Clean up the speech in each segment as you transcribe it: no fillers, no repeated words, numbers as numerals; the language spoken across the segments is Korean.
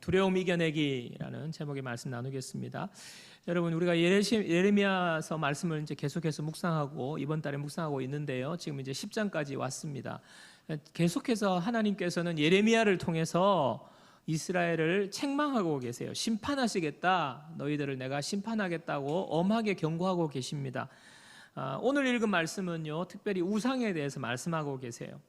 두려움 이겨내기라는 제목의 말씀 나누겠습니다. 여러분, 우리가 예레미야서 말씀을 이제 계속해서 묵상하고 이번 달에 묵상하고 있는데요. 지금 이제 10장까지 왔습니다. 계속해서 하나님께서는 예레미야를 통해서 이스라엘을 책망하고 계세요. 심판하시겠다. 너희들을 내가 심판하겠다고 엄하게 경고하고 계십니다. 오늘 읽은 말씀은요, 특별히 우상에 대해서 말씀하고 계세요.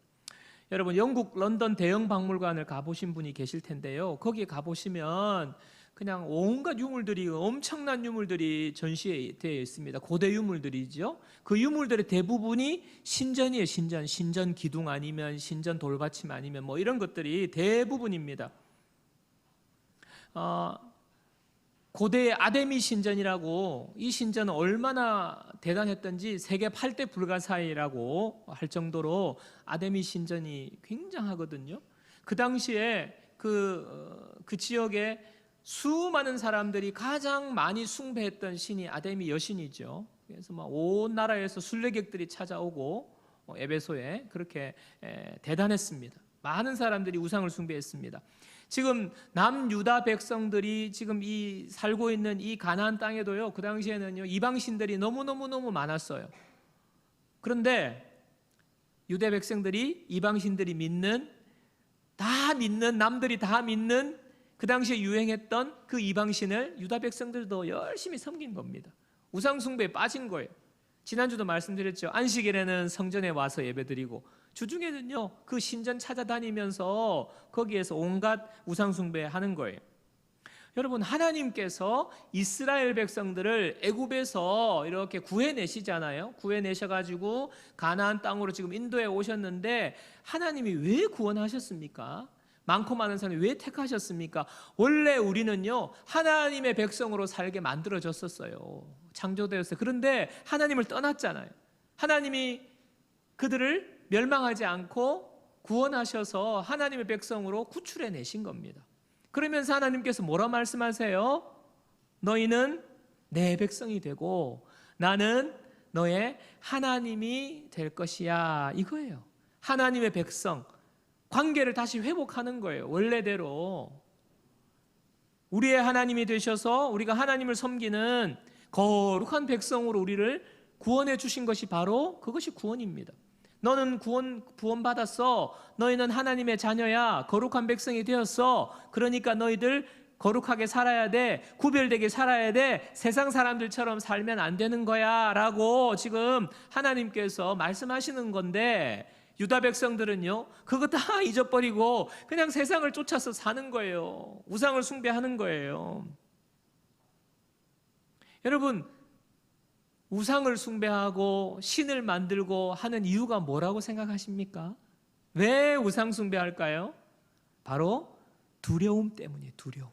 여러분, 영국 런던 대형 박물관을 가보신 분이 계실 텐데요. 거기에 가보시면 그냥 온갖 유물들이, 엄청난 유물들이 전시되어 있습니다. 고대 유물들이죠. 그 유물들의 대부분이 신전이에요. 신전 기둥 아니면 신전 돌받침 아니면 뭐 이런 것들이 대부분입니다. 고대의 아데미 신전이라고, 이 신전은 얼마나 대단했던지 세계 8대 불가사의라고 할 정도로 아데미 신전이 굉장하거든요. 그 당시에 그 지역에 수많은 사람들이 가장 많이 숭배했던 신이 아데미 여신이죠. 그래서 온 나라에서 순례객들이 찾아오고 에베소에 그렇게 대단했습니다. 많은 사람들이 우상을 숭배했습니다. 지금 남유다 백성들이 지금 살고 있는 이 가나안 땅에도요, 그 당시에는요, 이방신들이 너무너무 많았어요. 그런데 유대 백성들이 이방신들이 남들이 다 믿는 그 당시에 유행했던 그 이방신을 유다 백성들도 열심히 섬긴 겁니다. 우상숭배에 빠진 거예요. 지난주도 말씀드렸죠. 안식일에는 성전에 와서 예배드리고, 주중에는요 그 신전 찾아다니면서 거기에서 온갖 우상숭배하는 거예요. 여러분, 하나님께서 이스라엘 백성들을 애굽에서 이렇게 구해내시잖아요. 구해내셔가지고 가나안 땅으로 지금 인도해 오셨는데, 하나님이 왜 구원하셨습니까? 많고 많은 사람이 왜 택하셨습니까? 원래 우리는요 하나님의 백성으로 살게 만들어졌었어요. 창조되었어요. 그런데 하나님을 떠났잖아요. 하나님이 그들을 멸망하지 않고 구원하셔서 하나님의 백성으로 구출해 내신 겁니다. 그러면서 하나님께서 뭐라 말씀하세요? 너희는 내 백성이 되고 나는 너의 하나님이 될 것이야, 이거예요. 하나님의 백성, 관계를 다시 회복하는 거예요. 원래대로 우리의 하나님이 되셔서 우리가 하나님을 섬기는 거룩한 백성으로 우리를 구원해 주신 것이 바로 그것이 구원입니다. 너는 구원받았어. 너희는 하나님의 자녀야. 거룩한 백성이 되었어. 그러니까 너희들 거룩하게 살아야 돼. 구별되게 살아야 돼. 세상 사람들처럼 살면 안 되는 거야 라고 지금 하나님께서 말씀하시는 건데, 유다 백성들은요 그거 다 잊어버리고 그냥 세상을 쫓아서 사는 거예요. 우상을 숭배하는 거예요. 여러분, 우상을 숭배하고 신을 만들고 하는 이유가 뭐라고 생각하십니까? 왜 우상 숭배할까요? 바로 두려움 때문이에요. 두려움.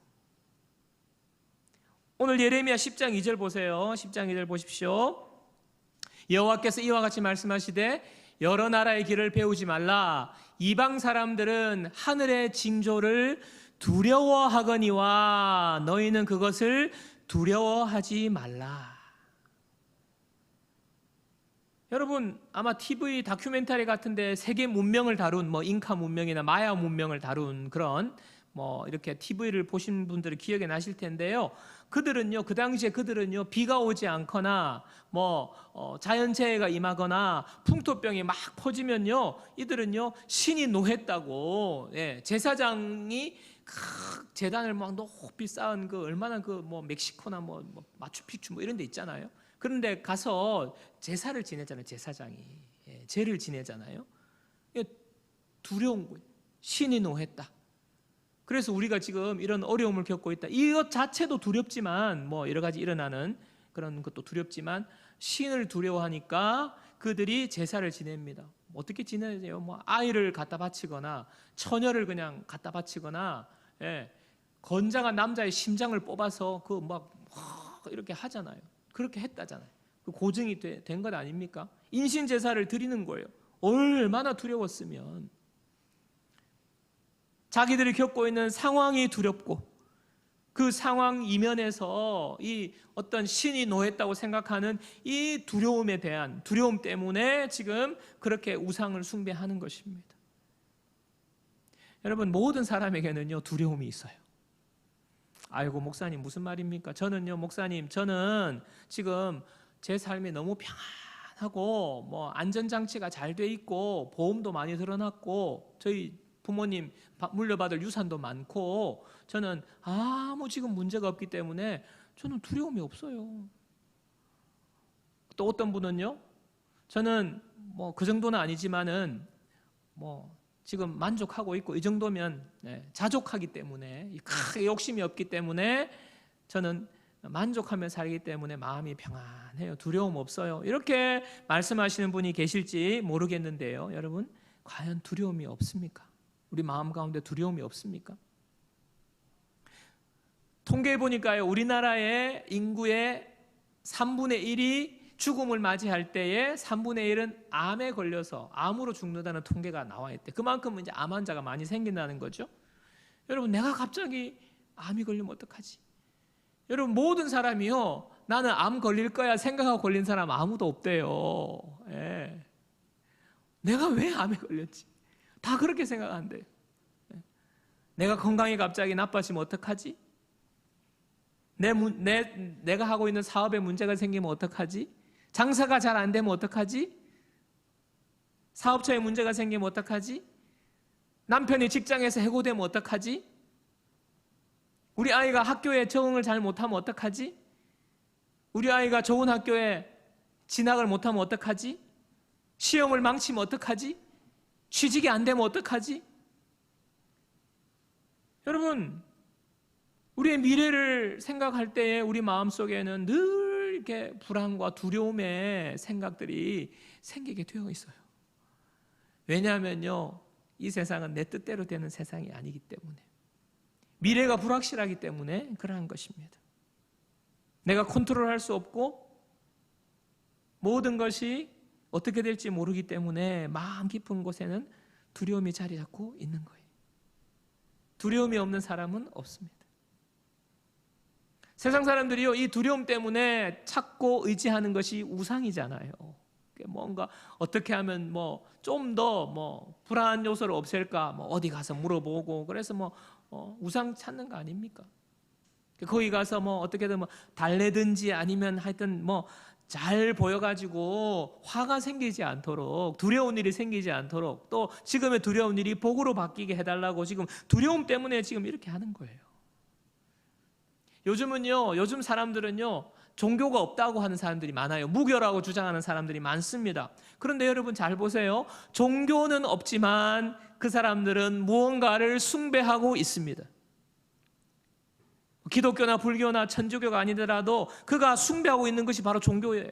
오늘 예레미야 10장 2절 보세요. 10장 2절 보십시오. 여호와께서 이와 같이 말씀하시되 여러 나라의 길을 배우지 말라. 이방 사람들은 하늘의 징조를 두려워하거니와 너희는 그것을 두려워하지 말라. 여러분, 아마 TV 다큐멘터리 같은데 세계 문명을 다룬 잉카 문명이나 마야 문명을 다룬 그런 이렇게 TV를 보신 분들은 기억이 나실 텐데요. 그들은요, 그 당시에 그들은요, 비가 오지 않거나 자연재해가 임하거나 풍토병이 막 퍼지면요, 이들은요 신이 노했다고, 제사장이 제단을 막 높이 쌓은 얼마나 멕시코나 마추픽추 이런 데 있잖아요. 그런데 가서 제사를 지내잖아요. 제사장이 제를 지내잖아요. 두려운 거예요. 신이 노했다. 그래서 우리가 지금 이런 어려움을 겪고 있다. 이것 자체도 두렵지만 여러 가지 일어나는 그런 것도 두렵지만, 신을 두려워하니까 그들이 제사를 지냅니다. 어떻게 지내요? 아이를 갖다 바치거나 처녀를 그냥 갖다 바치거나, 건장한 남자의 심장을 뽑아서 이렇게 하잖아요. 그렇게 했다잖아요. 고증이 된 것 아닙니까? 인신 제사를 드리는 거예요. 얼마나 두려웠으면. 자기들이 겪고 있는 상황이 두렵고 그 상황 이면에서 이 어떤 신이 노했다고 생각하는 이 두려움에 대한 두려움 때문에 지금 그렇게 우상을 숭배하는 것입니다. 여러분, 모든 사람에게는요 두려움이 있어요. 아이고 목사님 무슨 말입니까? 저는요 목사님 저는 지금 제 삶이 너무 평안하고 뭐 안전장치가 잘 돼 있고 보험도 많이 들어놨고 저희 부모님 물려받을 유산도 많고 저는 아무 지금 문제가 없기 때문에 저는 두려움이 없어요. 또 어떤 분은요 저는 뭐 그 정도는 아니지만은 뭐 지금 만족하고 있고 이 정도면 자족하기 때문에 크게 욕심이 없기 때문에 저는 만족하며 살기 때문에 마음이 평안해요. 두려움 없어요. 이렇게 말씀하시는 분이 계실지 모르겠는데요. 여러분 과연 두려움이 없습니까? 우리 마음 가운데 두려움이 없습니까? 통계해 보니까요. 우리나라의 인구의 3분의 1이 죽음을 맞이할 때에 3분의 1은 암에 걸려서 암으로 죽는다는 통계가 나와 있대. 그만큼 이제 암 환자가 많이 생긴다는 거죠. 여러분 내가 갑자기 암이 걸리면 어떡하지? 여러분 모든 사람이요 나는 암 걸릴 거야 생각하고 걸린 사람 아무도 없대요. 예. 내가 왜 암에 걸렸지? 다 그렇게 생각한대요. 내가 건강이 갑자기 나빠지면 어떡하지? 내가 하고 있는 사업에 문제가 생기면 어떡하지? 장사가 잘 안 되면 어떡하지? 사업처에 문제가 생기면 어떡하지? 남편이 직장에서 해고되면 어떡하지? 우리 아이가 학교에 적응을 잘 못하면 어떡하지? 우리 아이가 좋은 학교에 진학을 못하면 어떡하지? 시험을 망치면 어떡하지? 취직이 안 되면 어떡하지? 여러분 우리의 미래를 생각할 때에 우리 마음속에는 늘 이렇게 불안과 두려움의 생각들이 생기게 되어 있어요. 왜냐하면요 이 세상은 내 뜻대로 되는 세상이 아니기 때문에 미래가 불확실하기 때문에 그러한 것입니다. 내가 컨트롤할 수 없고 모든 것이 어떻게 될지 모르기 때문에 마음 깊은 곳에는 두려움이 자리 잡고 있는 거예요. 두려움이 없는 사람은 없습니다. 세상 사람들이요 이 두려움 때문에 찾고 의지하는 것이 우상이잖아요. 뭔가 어떻게 하면 뭐 좀 더 뭐 불안한 요소를 없앨까 뭐 어디 가서 물어보고 그래서 뭐 우상 찾는 거 아닙니까? 거기 가서 뭐 어떻게든 뭐 달래든지 아니면 하여튼 뭐 잘 보여가지고 화가 생기지 않도록 두려운 일이 생기지 않도록 또 지금의 두려운 일이 복으로 바뀌게 해달라고 지금 두려움 때문에 지금 이렇게 하는 거예요. 요즘 사람들은요 종교가 없다고 하는 사람들이 많아요. 무교라고 주장하는 사람들이 많습니다. 그런데 여러분 잘 보세요. 종교는 없지만 그 사람들은 무언가를 숭배하고 있습니다. 기독교나 불교나 천주교가 아니더라도 그가 숭배하고 있는 것이 바로 종교예요.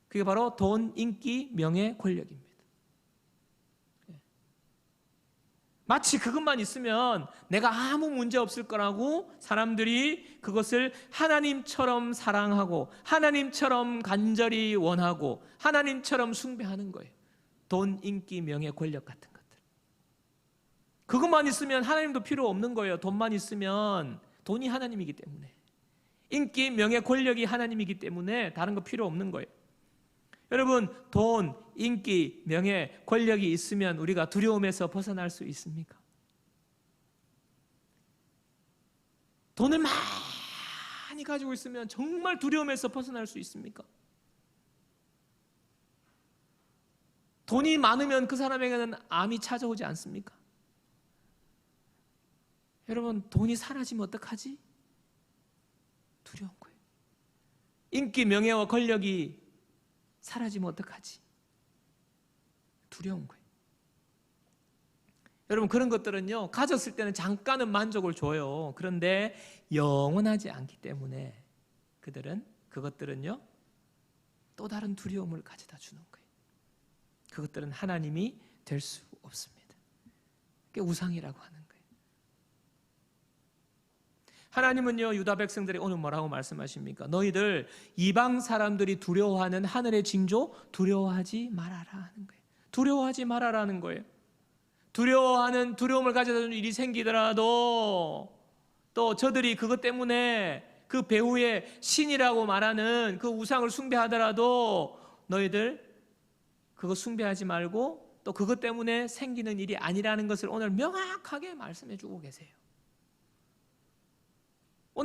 그게 바로 돈, 인기, 명예, 권력입니다. 마치 그것만 있으면 내가 아무 문제 없을 거라고 사람들이 그것을 하나님처럼 사랑하고 하나님처럼 간절히 원하고 하나님처럼 숭배하는 거예요. 돈, 인기, 명예, 권력 같은 것들. 그것만 있으면 하나님도 필요 없는 거예요. 돈만 있으면 돈이 하나님이기 때문에 인기, 명예, 권력이 하나님이기 때문에 다른 거 필요 없는 거예요. 여러분 돈, 인기, 명예, 권력이 있으면 우리가 두려움에서 벗어날 수 있습니까? 돈을 많이 가지고 있으면 정말 두려움에서 벗어날 수 있습니까? 돈이 많으면 그 사람에게는 암이 찾아오지 않습니까? 여러분 돈이 사라지면 어떡하지? 두려운 거예요. 인기, 명예와 권력이 사라지면 어떡하지? 두려운 거예요. 여러분 그런 것들은요 가졌을 때는 잠깐은 만족을 줘요. 그런데 영원하지 않기 때문에 그것들은요 또 다른 두려움을 가져다 주는 거예요. 그것들은 하나님이 될 수 없습니다. 그게 우상이라고 하는 거예요. 하나님은요 유다 백성들이 오늘 뭐라고 말씀하십니까? 너희들 이방 사람들이 두려워하는 하늘의 징조 두려워하지 말아라 하는 거예요. 두려워하지 말아라는 거예요. 두려워하는 두려움을 가져다 주는 일이 생기더라도 또 저들이 그것 때문에 그 배후에 신이라고 말하는 그 우상을 숭배하더라도 너희들 그거 숭배하지 말고 또 그것 때문에 생기는 일이 아니라는 것을 오늘 명확하게 말씀해 주고 계세요.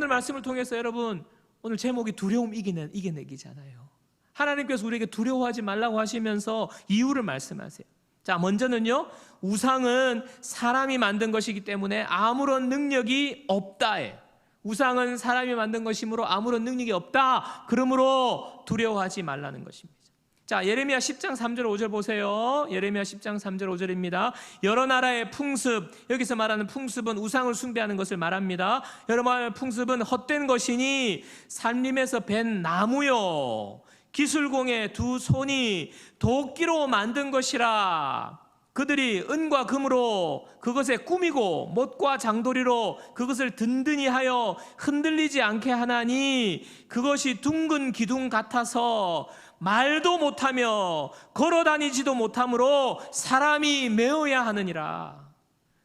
말씀을 통해서 여러분 오늘 제목이 두려움 이겨내기잖아요. 하나님께서 우리에게 두려워하지 말라고 하시면서 이유를 말씀하세요. 자, 먼저는요, 우상은 사람이 만든 것이기 때문에 아무런 능력이 없다예요. 우상은 사람이 만든 것이므로 아무런 능력이 없다. 그러므로 두려워하지 말라는 것입니다. 자, 예레미야 10장 3절 5절 보세요. 예레미야 10장 3절 5절입니다. 여러 나라의 풍습, 여기서 말하는 풍습은 우상을 숭배하는 것을 말합니다. 여러 나라의 풍습은 헛된 것이니 산림에서 벤 나무요 기술공의 두 손이 도끼로 만든 것이라. 그들이 은과 금으로 그것에 꾸미고 못과 장도리로 그것을 든든히 하여 흔들리지 않게 하나니 그것이 둥근 기둥 같아서 말도 못하며 걸어다니지도 못하므로 사람이 메어야 하느니라.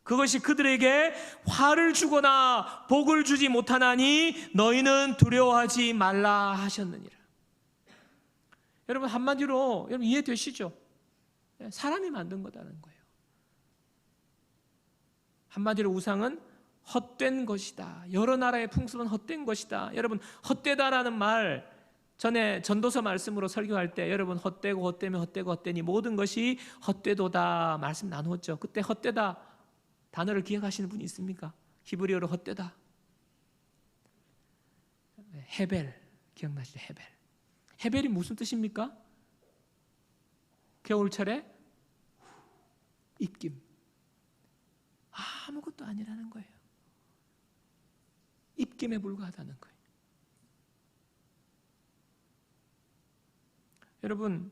그것이 그들에게 화를 주거나 복을 주지 못하나니 너희는 두려워하지 말라 하셨느니라. 여러분, 한마디로 여러분 이해되시죠? 사람이 만든 거다는 거예요. 한마디로 우상은 헛된 것이다. 여러 나라의 풍습은 헛된 것이다. 여러분, 헛되다라는 말 전에 전도서 말씀으로 설교할 때 여러분 헛되고 헛되면 헛되고 헛되니 모든 것이 헛되도다 말씀 나누었죠. 그때 헛되다 단어를 기억하시는 분이 있습니까? 히브리어로 헛되다. 헤벨 기억나시죠? 헤벨. 헤벨이 무슨 뜻입니까? 겨울철에 입김. 아무것도 아니라는 거예요. 입김에 불과하다는 거예요. 여러분,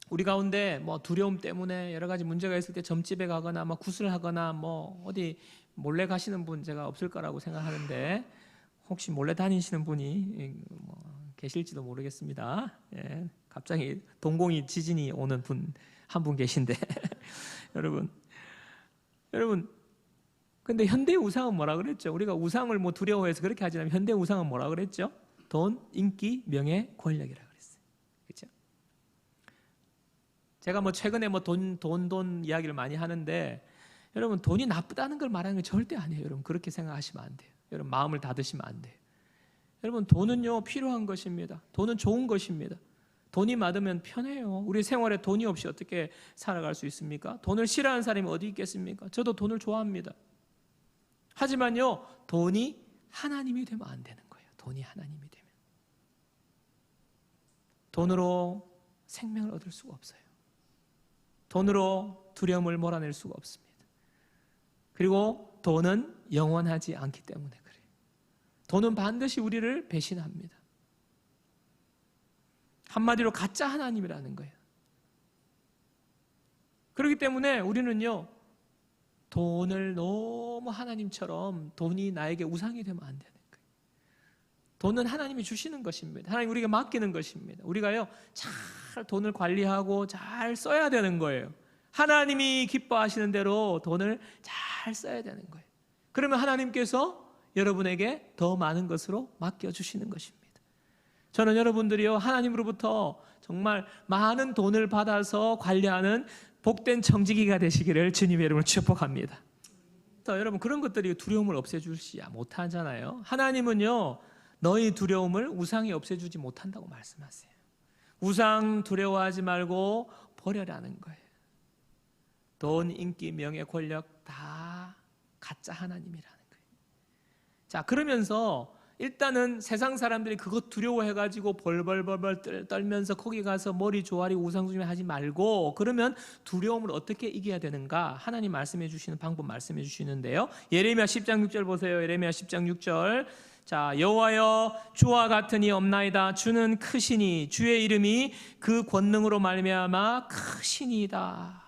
우리 가운데 뭐 두려움 때문에 여러 가지 문제가 있을 때 점집에 가거나 뭐 구슬하거나 뭐 어디 몰래 가시는 분 제가 없을 거라고 생각하는데 혹시 몰래 다니시는 분이 뭐 계실지도 모르겠습니다. 예, 갑자기 동공이 지진이 오는 분 한 분 계신데 여러분, 근데 현대 우상은 뭐라 그랬죠? 우리가 우상을 뭐 두려워해서 그렇게 하지 않으면 현대 우상은 뭐라 그랬죠? 돈, 인기, 명예, 권력이라 그랬어요. 그렇죠? 제가 뭐 최근에 뭐 돈 이야기를 많이 하는데 여러분, 돈이 나쁘다는 걸 말하는 게 절대 아니에요. 여러분, 그렇게 생각하시면 안 돼요. 여러분, 마음을 닫으시면 안 돼요. 여러분, 돈은요 필요한 것입니다. 돈은 좋은 것입니다. 돈이 많으면 편해요. 우리 생활에 돈이 없이 어떻게 살아갈 수 있습니까? 돈을 싫어하는 사람이 어디 있겠습니까? 저도 돈을 좋아합니다. 하지만요, 돈이 하나님이 되면 안 되는 거예요. 돈이 하나님이 되면 돈으로 생명을 얻을 수가 없어요. 돈으로 두려움을 몰아낼 수가 없습니다. 그리고 돈은 영원하지 않기 때문에 그래요. 돈은 반드시 우리를 배신합니다. 한마디로 가짜 하나님이라는 거예요. 그렇기 때문에 우리는요, 돈을 너무 하나님처럼 돈이 나에게 우상이 되면 안 되는 거예요. 돈은 하나님이 주시는 것입니다. 하나님 우리에게 맡기는 것입니다. 우리가요, 잘 돈을 관리하고 잘 써야 되는 거예요. 하나님이 기뻐하시는 대로 돈을 잘 써야 되는 거예요. 그러면 하나님께서 여러분에게 더 많은 것으로 맡겨주시는 것입니다. 저는 여러분들이요, 하나님으로부터 정말 많은 돈을 받아서 관리하는 복된 청지기가 되시기를 주님의 이름으로 축복합니다. 여러분, 그런 것들이 두려움을 없애주지 못하잖아요. 하나님은요, 너희 두려움을 우상이 없애주지 못한다고 말씀하세요. 우상 두려워하지 말고 버려라는 거예요. 돈, 인기, 명예, 권력 다 가짜 하나님이라는 거예요. 자, 그러면서 일단은 세상 사람들이 그것 두려워해가지고 벌벌벌벌 떨면서 거기 가서 머리 조아리고 우상숭배 하지 말고, 그러면 두려움을 어떻게 이겨야 되는가? 하나님 말씀해 주시는 방법 말씀해 주시는데요. 예레미야 10장 6절 보세요. 예레미야 10장 6절. 자, 여호와여, 주와 같은 이 없나이다. 주는 크시니 주의 이름이 그 권능으로 말미암아 크시니이다.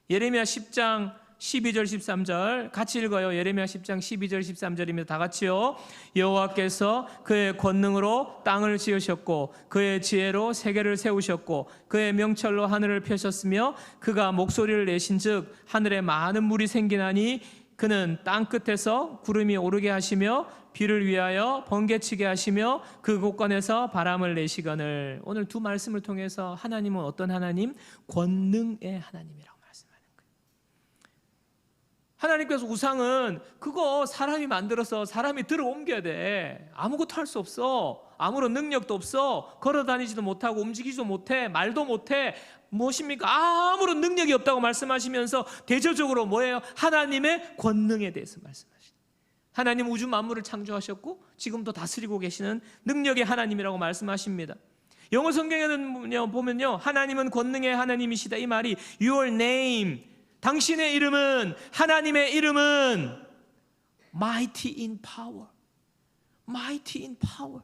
예레미야 10장 12절 13절 같이 읽어요. 예레미야 10장 12절 13절입니다. 다 같이요. 여호와께서 그의 권능으로 땅을 지으셨고 그의 지혜로 세계를 세우셨고 그의 명철로 하늘을 펴셨으며 그가 목소리를 내신즉 하늘에 많은 물이 생기나니 그는 땅 끝에서 구름이 오르게 하시며 비를 위하여 번개치게 하시며 그 곳간에서 바람을 내시거늘. 오늘 두 말씀을 통해서 하나님은 어떤 하나님? 권능의 하나님이라고 말씀하는 거예요. 하나님께서 우상은 그거 사람이 만들어서 사람이 들어 옮겨야 돼. 아무것도 할 수 없어. 아무런 능력도 없어. 걸어 다니지도 못하고 움직이지도 못해. 말도 못해. 무엇입니까? 아무런 능력이 없다고 말씀하시면서 대조적으로 뭐예요? 하나님의 권능에 대해서 말씀하시죠. 하나님 우주 만물을 창조하셨고 지금도 다스리고 계시는 능력의 하나님이라고 말씀하십니다. 영어 성경에는 보면요, 하나님은 권능의 하나님이시다. 이 말이 Your name, 당신의 이름은, 하나님의 이름은 Mighty in power, Mighty in power,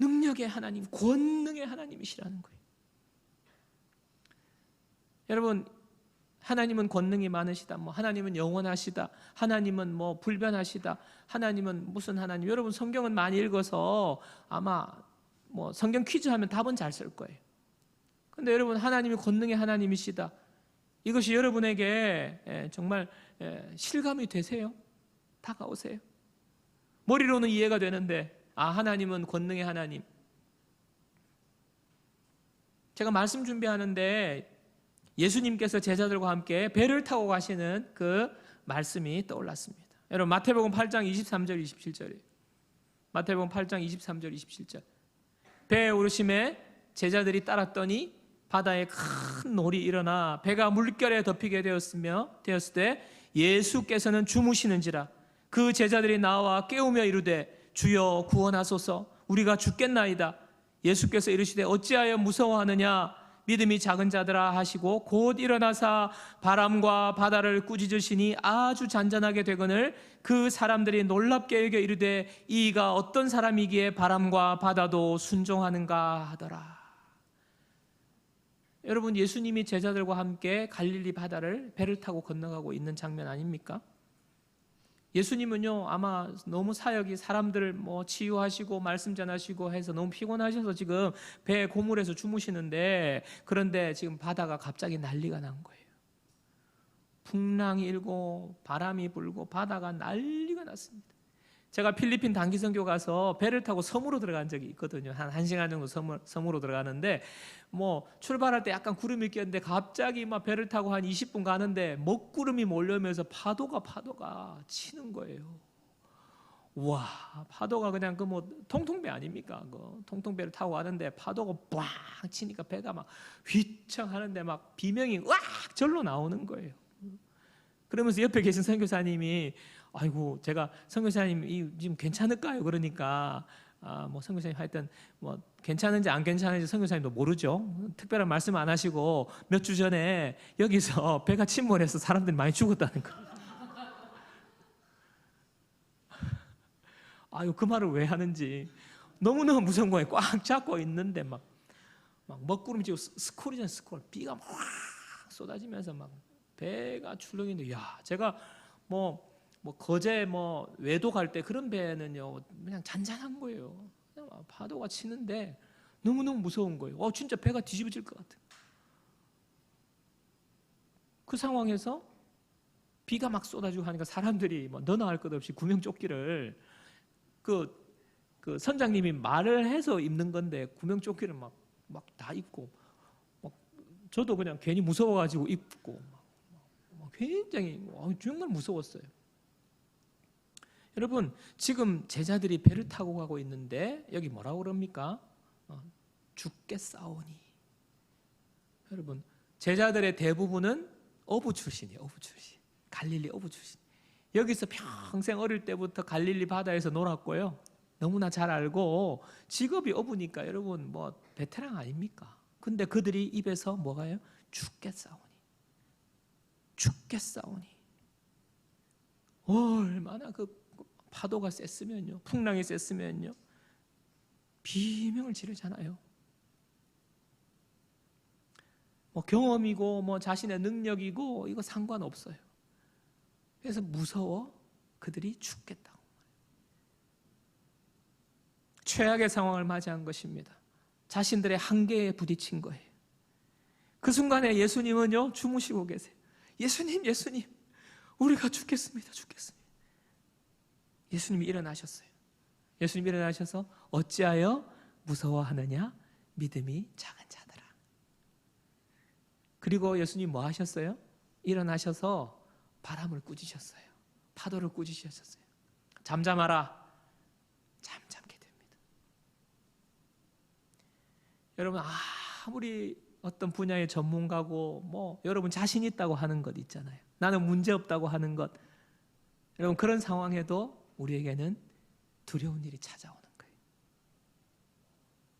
능력의 하나님, 권능의 하나님이시라는 거예요. 여러분, 하나님은 권능이 많으시다, 뭐 하나님은 영원하시다, 하나님은 뭐 불변하시다, 하나님은 무슨 하나님. 여러분 성경은 많이 읽어서 아마 뭐 성경 퀴즈 하면 답은 잘 쓸 거예요. 근데 여러분, 하나님이 권능의 하나님이시다, 이것이 여러분에게 정말 실감이 되세요? 다가오세요? 머리로는 이해가 되는데, 하나님은 권능의 하나님. 제가 말씀 준비하는데 예수님께서 제자들과 함께 배를 타고 가시는 그 말씀이 떠올랐습니다. 여러분, 마태복음 8장 23절 27절이에요. 마태복음 8장 23절 27절. 배에 오르심에 제자들이 따랐더니 바다에 큰 놀이 일어나 배가 물결에 덮이게 되었을 때 예수께서는 주무시는지라. 그 제자들이 나와 깨우며 이르되 주여 구원하소서, 우리가 죽겠나이다. 예수께서 이르시되 어찌하여 무서워하느냐, 믿음이 작은 자들아 하시고 곧 일어나사 바람과 바다를 꾸짖으시니 아주 잔잔하게 되거늘 그 사람들이 놀랍게 여겨 이르되 이가 어떤 사람이기에 바람과 바다도 순종하는가 하더라. 여러분, 예수님이 제자들과 함께 갈릴리 바다를 배를 타고 건너가고 있는 장면 아닙니까? 예수님은요, 아마 너무 사역이 사람들을 뭐 치유하시고 말씀 전하시고 해서 너무 피곤하셔서 지금 배 고물에서 주무시는데, 그런데 지금 바다가 갑자기 난리가 난 거예요. 풍랑이 일고 바람이 불고 바다가 난리가 났습니다. 제가 필리핀 단기 선교 가서 배를 타고 섬으로 들어간 적이 있거든요. 한 1시간 정도 섬으로 들어가는데, 뭐 출발할 때 약간 구름이 꼈는데 갑자기 막 배를 타고 한 20분 가는데 먹구름이 몰려오면서 파도가 치는 거예요. 와, 파도가 그냥 그 뭐 통통배 아닙니까? 그 통통배를 타고 가는데 파도가 빡 치니까 배가 막 휘청하는데 막 비명이 으악 절로 나오는 거예요. 그러면서 옆에 계신 선교사님이, 아이고, 제가 선교사님 지금 괜찮을까요? 그러니까 뭐 선교사님 하여튼 뭐 괜찮은지 안 괜찮은지 선교사님도 모르죠. 특별한 말씀 안 하시고 몇 주 전에 여기서 배가 침몰해서 사람들이 많이 죽었다는 거예요. 아유, 그 말을 왜 하는지. 너무너무 무서운 거예요. 꽉 잡고 있는데 막 먹구름이 지고 스콜이잖아요. 스콜. 비가 막 쏟아지면서 막 배가 출렁이는데, 야, 제가 뭐 거제 뭐 외도 갈 때 그런 배는요 그냥 잔잔한 거예요. 그냥 파도가 치는데 너무너무 무서운 거예요. 진짜 배가 뒤집어질 것 같아요. 그 상황에서 비가 막 쏟아지고 하니까 사람들이 뭐 너나 할 것 없이 구명조끼를 그 선장님이 말을 해서 입는 건데 구명조끼를 막 다 입고, 막 저도 그냥 괜히 무서워가지고 입고 막 굉장히 정말 무서웠어요. 여러분, 지금 제자들이 배를 타고 가고 있는데 여기 뭐라고 그럽니까? 죽겠사오니. 여러분, 제자들의 대부분은 어부 출신이에요. 어부 출신. 갈릴리 어부 출신. 여기서 평생 어릴 때부터 갈릴리 바다에서 놀았고요. 너무나 잘 알고 직업이 어부니까 여러분 뭐 베테랑 아닙니까? 근데 그들이 입에서 뭐가요? 죽겠사오니. 죽겠사오니. 얼마나 그 파도가 셌으면요, 풍랑이 셌으면요, 비명을 지르잖아요. 뭐 경험이고 뭐 자신의 능력이고 이거 상관없어요. 그래서 무서워 그들이 죽겠다고. 최악의 상황을 맞이한 것입니다. 자신들의 한계에 부딪힌 거예요. 그 순간에 예수님은요 주무시고 계세요. 예수님, 우리가 죽겠습니다. 예수님이 일어나셨어요. 예수님이 일어나셔서 어찌하여 무서워하느냐, 믿음이 작은 자들아. 그리고 예수님 뭐 하셨어요? 일어나셔서 바람을 꾸짖으셨어요. 파도를 꾸짖으셨어요. 잠잠하라. 잠잠게 됩니다. 여러분, 아무리 어떤 분야의 전문가고 여러분 자신 있다고 하는 것 있잖아요. 나는 문제 없다고 하는 것. 여러분, 그런 상황에도 우리에게는 두려운 일이 찾아오는 거예요.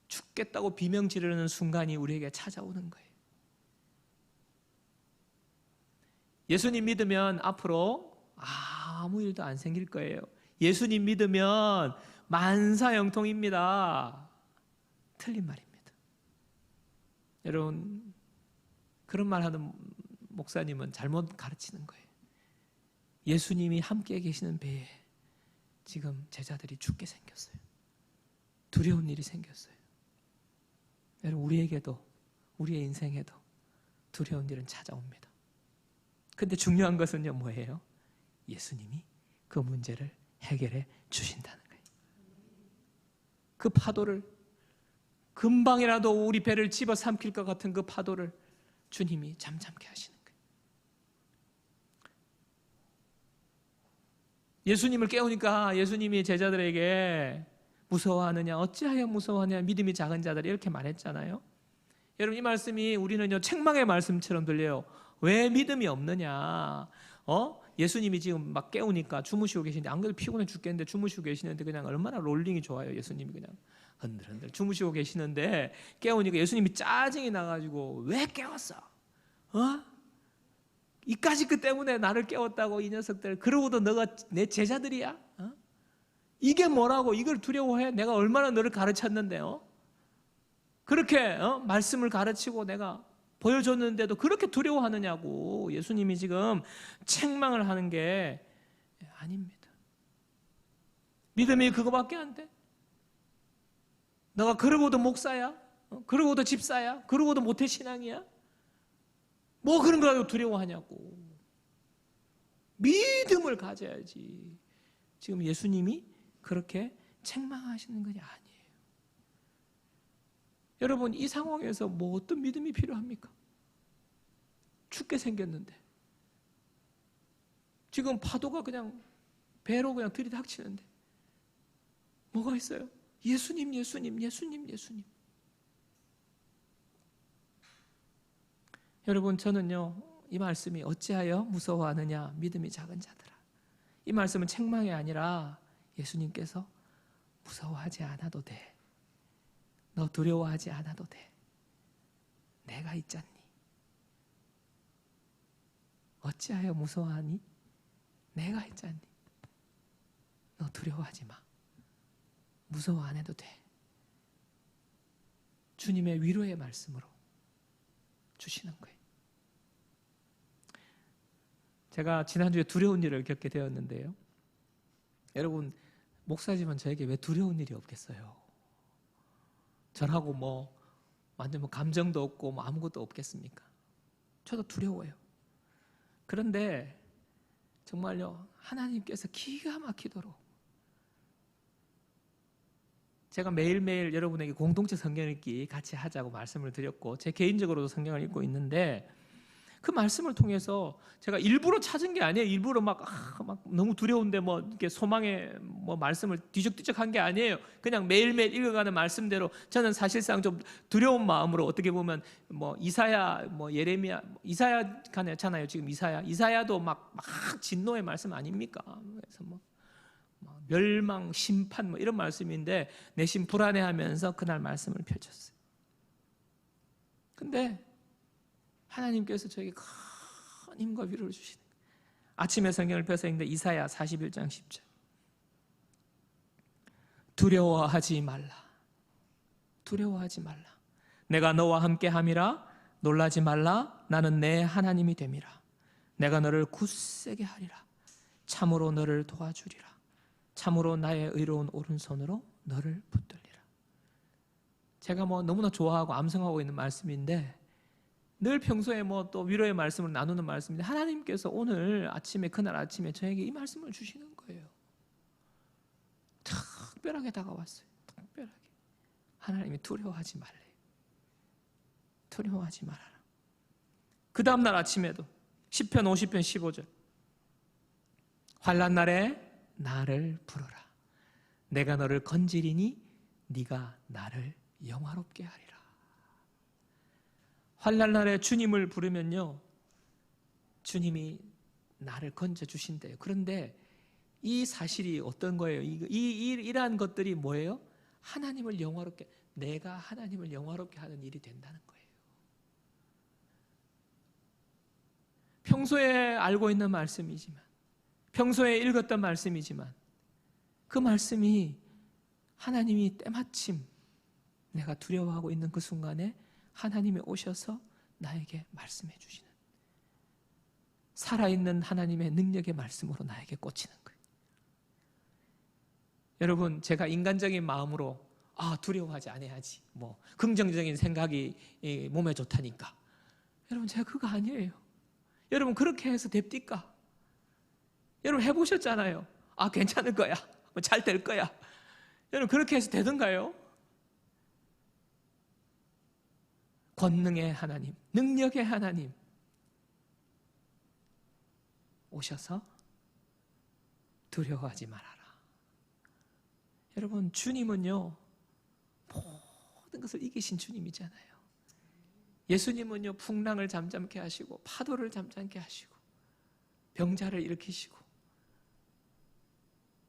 죽겠다고 비명 지르는 순간이 우리에게 찾아오는 거예요. 예수님 믿으면 앞으로 아무 일도 안 생길 거예요. 예수님 믿으면 만사형통입니다. 틀린 말입니다. 여러분, 그런 말 하는 목사님은 잘못 가르치는 거예요. 예수님이 함께 계시는 배에 지금 제자들이 죽게 생겼어요. 두려운 일이 생겼어요. 여러분, 우리에게도, 우리의 인생에도 두려운 일은 찾아옵니다. 근데 중요한 것은요, 뭐예요? 예수님이 그 문제를 해결해 주신다는 거예요. 그 파도를, 금방이라도 우리 배를 집어삼킬 것 같은 그 파도를 주님이 잠잠케 하시는 거예요. 예수님을 깨우니까 예수님이 제자들에게 무서워하느냐, 어찌하여 무서워하느냐, 믿음이 작은 자들, 이렇게 말했잖아요. 여러분, 이 말씀이 우리는요, 책망의 말씀처럼 들려요. 왜 믿음이 없느냐? 예수님이 지금 막 깨우니까 주무시고 계시는데, 안 그래도 피곤해 죽겠는데 주무시고 계시는데 그냥 얼마나 롤링이 좋아요. 예수님이 그냥 흔들흔들 주무시고 계시는데 깨우니까 예수님이 짜증이 나가지고, 왜 깨웠어? 이까짓 것 때문에 나를 깨웠다고, 이 녀석들. 그러고도 너가 내 제자들이야? 이게 뭐라고 이걸 두려워해? 내가 얼마나 너를 가르쳤는데요. 그렇게 말씀을 가르치고 내가 보여줬는데도 그렇게 두려워하느냐고 예수님이 지금 책망을 하는 게 아닙니다. 믿음이 그거밖에 안 돼? 너가 그러고도 목사야? 그러고도 집사야? 그러고도 모태신앙이야? 뭐 그런 거 가지고 두려워하냐고. 믿음을 가져야지. 지금 예수님이 그렇게 책망하시는 것이 아니에요. 여러분, 이 상황에서 뭐 어떤 믿음이 필요합니까? 죽게 생겼는데, 지금 파도가 그냥 배로 그냥 들이닥치는데 뭐가 있어요? 예수님, 예수님, 예수님, 예수님. 여러분, 저는요, 이 말씀이 어찌하여 무서워하느냐, 믿음이 작은 자들아, 이 말씀은 책망이 아니라 예수님께서 무서워하지 않아도 돼. 너 두려워하지 않아도 돼. 내가 있잖니. 어찌하여 무서워하니? 내가 있잖니. 너 두려워하지 마. 무서워 안 해도 돼. 주님의 위로의 말씀으로 주시는 거예요. 제가 지난주에 두려운 일을 겪게 되었는데요. 여러분, 목사지만 저에게 왜 두려운 일이 없겠어요? 저하고 완전 감정도 없고 아무것도 없겠습니까? 저도 두려워요. 그런데 정말요, 하나님께서 기가 막히도록 제가 매일매일 여러분에게 공동체 성경 읽기 같이 하자고 말씀을 드렸고, 제 개인적으로도 성경을 읽고 있는데, 그 말씀을 통해서 제가 일부러 찾은 게 아니에요. 일부러 막 너무 두려운데 이렇게 소망의 말씀을 뒤적뒤적한 게 아니에요. 그냥 매일매일 읽어가는 말씀대로 저는 사실상 좀 두려운 마음으로, 어떻게 보면 이사야, 예레미야, 이사야 가잖아요. 지금 이사야도 막 진노의 말씀 아닙니까? 그래서 멸망, 심판 이런 말씀인데 내심 불안해하면서 그날 말씀을 펼쳤어요. 근데 하나님께서 저에게 큰 힘과 위로를 주시는 거예요. 아침에 성경을 펴서 읽는데 이사야 41장 10절. 두려워하지 말라. 두려워하지 말라. 내가 너와 함께 함이라. 놀라지 말라. 나는 내 하나님이 됨이라. 내가 너를 굳세게 하리라. 참으로 너를 도와주리라. 참으로 나의 의로운 오른손으로 너를 붙들리라. 제가 너무나 좋아하고 암송하고 있는 말씀인데, 늘 평소에 또 위로의 말씀을 나누는 말씀인데, 하나님께서 오늘 아침에, 그날 아침에 저에게 이 말씀을 주시는 거예요. 특별하게 다가왔어요. 특별하게. 하나님이 두려워하지 말래요. 두려워하지 말아라. 그 다음날 아침에도 시편 50편 15절. 환난 날에 나를 부르라. 내가 너를 건지리니 네가 나를 영화롭게 하리라. 환난 날에 주님을 부르면요, 주님이 나를 건져주신대요. 그런데 이 사실이 어떤 거예요? 이러한 것들이 뭐예요? 하나님을 영화롭게, 내가 하나님을 영화롭게 하는 일이 된다는 거예요. 평소에 알고 있는 말씀이지만, 평소에 읽었던 말씀이지만, 그 말씀이 하나님이 때마침 내가 두려워하고 있는 그 순간에 하나님이 오셔서 나에게 말씀해 주시는, 살아있는 하나님의 능력의 말씀으로 나에게 꽂히는 거예요. 여러분, 제가 인간적인 마음으로 두려워하지 않아야지, 긍정적인 생각이 몸에 좋다니까, 여러분, 제가 그거 아니에요. 여러분, 그렇게 해서 됩니까? 여러분 해보셨잖아요. 괜찮을 거야, 잘 될 거야. 여러분 그렇게 해서 되던가요? 권능의 하나님, 능력의 하나님 오셔서 두려워하지 말아라. 여러분, 주님은요 모든 것을 이기신 주님이잖아요. 예수님은요 풍랑을 잠잠케 하시고 파도를 잠잠케 하시고 병자를 일으키시고,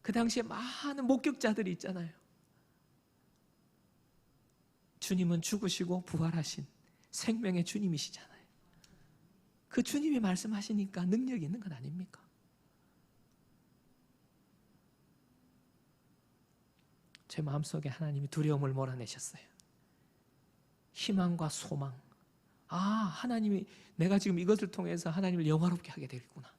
그 당시에 많은 목격자들이 있잖아요. 주님은 죽으시고 부활하신 생명의 주님이시잖아요. 그 주님이 말씀하시니까 능력이 있는 건 아닙니까? 제 마음속에 하나님이 두려움을 몰아내셨어요. 희망과 소망. 하나님이, 내가 지금 이것을 통해서 하나님을 영화롭게 하게 되겠구나.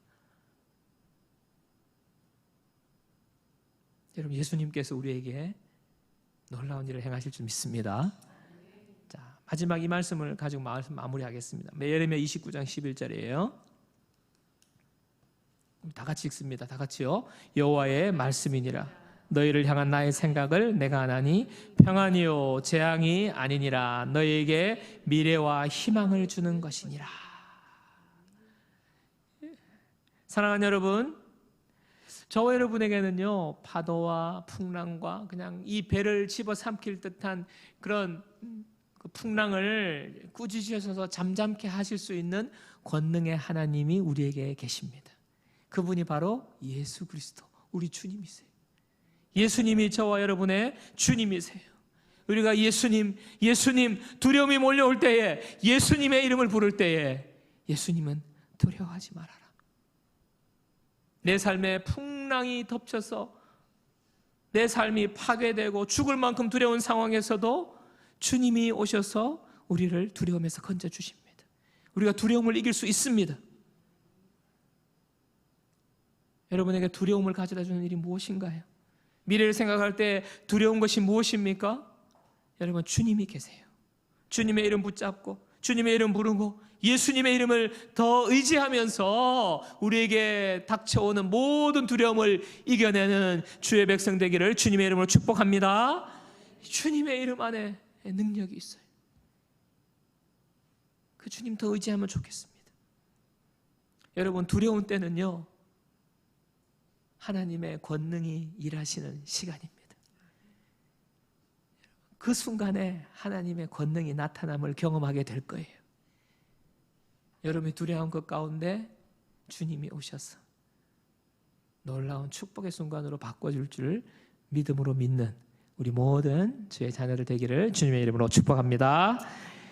여러분, 예수님께서 우리에게 놀라운 일을 행하실 줄 믿습니다. 자, 마지막 이 말씀을 가지고 말씀 마무리하겠습니다. 예레미야 29장 11절이에요. 다 같이 읽습니다. 다 같이요. 여호와의 말씀이니라. 너희를 향한 나의 생각을 내가 아나니 평안이요 재앙이 아니니라. 너희에게 미래와 희망을 주는 것이니라. 사랑하는 여러분, 저와 여러분에게는요 파도와 풍랑과 그냥 이 배를 집어삼킬 듯한 그런 그 풍랑을 꾸짖으셔서 잠잠케 하실 수 있는 권능의 하나님이 우리에게 계십니다. 그분이 바로 예수 그리스도, 우리 주님이세요. 예수님이 저와 여러분의 주님이세요. 우리가 예수님 두려움이 몰려올 때에, 예수님의 이름을 부를 때에 예수님은 두려워하지 말아라. 내 삶에 풍랑이 덮쳐서 내 삶이 파괴되고 죽을 만큼 두려운 상황에서도 주님이 오셔서 우리를 두려움에서 건져주십니다. 우리가 두려움을 이길 수 있습니다. 여러분에게 두려움을 가져다 주는 일이 무엇인가요? 미래를 생각할 때 두려운 것이 무엇입니까? 여러분, 주님이 계세요. 주님의 이름 붙잡고 주님의 이름 부르고 예수님의 이름을 더 의지하면서 우리에게 닥쳐오는 모든 두려움을 이겨내는 주의 백성 되기를 주님의 이름으로 축복합니다. 주님의 이름 안에 능력이 있어요. 그 주님 더 의지하면 좋겠습니다. 여러분, 두려운 때는요 하나님의 권능이 일하시는 시간입니다. 그 순간에 하나님의 권능이 나타남을 경험하게 될 거예요. 여러분이 두려운 것 가운데 주님이 오셔서 놀라운 축복의 순간으로 바꿔줄 줄 믿음으로 믿는 우리 모든 주의 자녀들 되기를 주님의 이름으로 축복합니다.